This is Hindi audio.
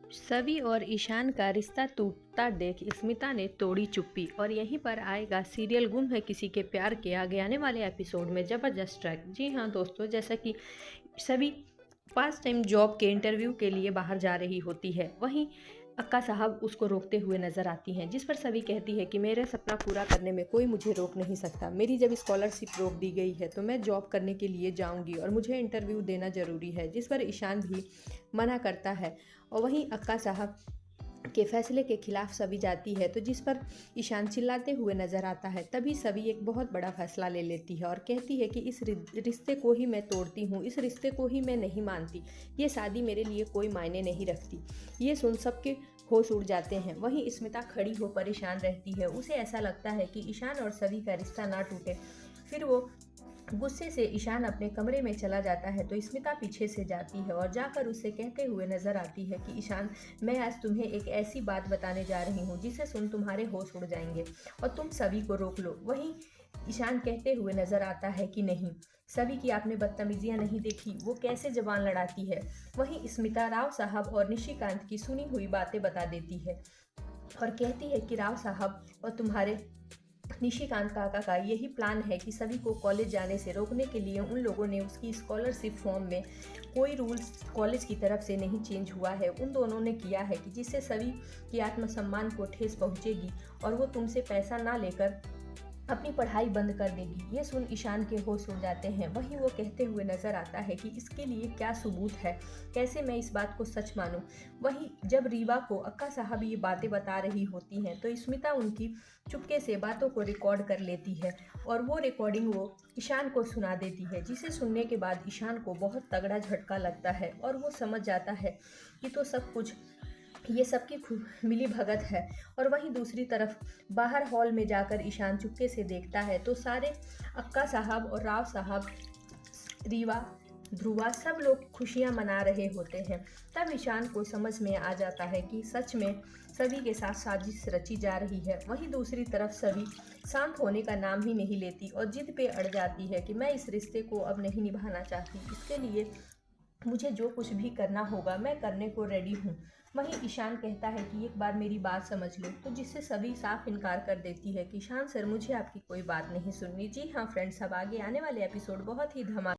सवी और ईशान का रिश्ता टूटता देख स्मिता ने तोड़ी चुप्पी। और यहीं पर आएगा सीरियल गुम है किसी के प्यार के आगे आने वाले एपिसोड में जबरदस्त ट्रैक। जी हाँ दोस्तों, जैसा कि सभी पास टाइम जॉब के इंटरव्यू के लिए बाहर जा रही होती है, वहीं अक्का साहब उसको रोकते हुए नजर आती हैं, जिस पर सभी कहती है कि मेरा सपना पूरा करने में कोई मुझे रोक नहीं सकता। मेरी जब स्कॉलरशिप रोक दी गई है तो मैं जॉब करने के लिए जाऊंगी और मुझे इंटरव्यू देना ज़रूरी है, जिस पर ईशान भी मना करता है। और वहीं अक्का साहब के फैसले के खिलाफ सभी जाती है, तो जिस पर ईशान चिल्लाते हुए नजर आता है। तभी सभी एक बहुत बड़ा फैसला ले लेती है और कहती है कि इस रिश्ते को ही मैं तोड़ती हूँ, इस रिश्ते को ही मैं नहीं मानती, ये शादी मेरे लिए कोई मायने नहीं रखती। ये सुन सबके होश उड़ जाते हैं। वहीं स्मिता खड़ी हो परेशान रहती है, उसे ऐसा लगता है कि ईशान और सभी का रिश्ता ना टूटे। फिर वो गुस्से से ईशान अपने कमरे में चला जाता है, तो स्मिता पीछे से जाती है और जाकर उससे कहते हुए नजर आती है कि ईशान, मैं आज तुम्हें एक ऐसी बात बताने जा रही हूँ जिसे सुन तुम्हारे होश उड़ जाएंगे और तुम सभी को रोक लो। वहीं ईशान कहते हुए नजर आता है कि नहीं, सभी की आपने बदतमीजियां नहीं देखी, वो कैसे जबान लड़ाती है। वहीं स्मिता राव साहब और निशिकांत की सुनी हुई बातें बता देती है और कहती है कि राव साहब और तुम्हारे निशिकांत काका का यही प्लान है कि सभी को कॉलेज जाने से रोकने के लिए उन लोगों ने उसकी स्कॉलरशिप फॉर्म में कोई रूल्स कॉलेज की तरफ से नहीं चेंज हुआ है, उन दोनों ने किया है कि जिससे सभी की आत्मसम्मान को ठेस पहुंचेगी और वो तुमसे पैसा ना लेकर अपनी पढ़ाई बंद कर देगी। ये सुन ईशान के होश उड़ जाते हैं। वहीं वो कहते हुए नजर आता है कि इसके लिए क्या सबूत है, कैसे मैं इस बात को सच मानूं। वहीं जब रीवा को अक्का साहब ये बातें बता रही होती हैं, तो स्मिता उनकी चुपके से बातों को रिकॉर्ड कर लेती है और वो रिकॉर्डिंग वो ईशान को सुना देती है, जिसे सुनने के बाद ईशान को बहुत तगड़ा झटका लगता है और वो समझ जाता है कि तो सब कुछ ये सबकी मिली भगत है। और वहीं दूसरी तरफ बाहर हॉल में जाकर ईशान चुपके से देखता है, तो सारे अक्का साहब और राव साहब, रीवा, ध्रुवा, सब लोग खुशियां मना रहे होते हैं। तब ईशान को समझ में आ जाता है कि सच में सभी के साथ साजिश रची जा रही है। वहीं दूसरी तरफ सभी शांत होने का नाम ही नहीं लेती और जिद पे अड़ जाती है कि मैं इस रिश्ते को अब नहीं निभाना चाहती, इसके लिए मुझे जो कुछ भी करना होगा मैं करने को रेडी हूँ। वहीं ईशान कहता है कि एक बार मेरी बात समझ लो, तो जिससे सभी साफ इनकार कर देती है कि ईशान सर, मुझे आपकी कोई बात नहीं सुननी। जी हाँ फ्रेंड्स, अब आगे आने वाले एपिसोड बहुत ही धमाकेदार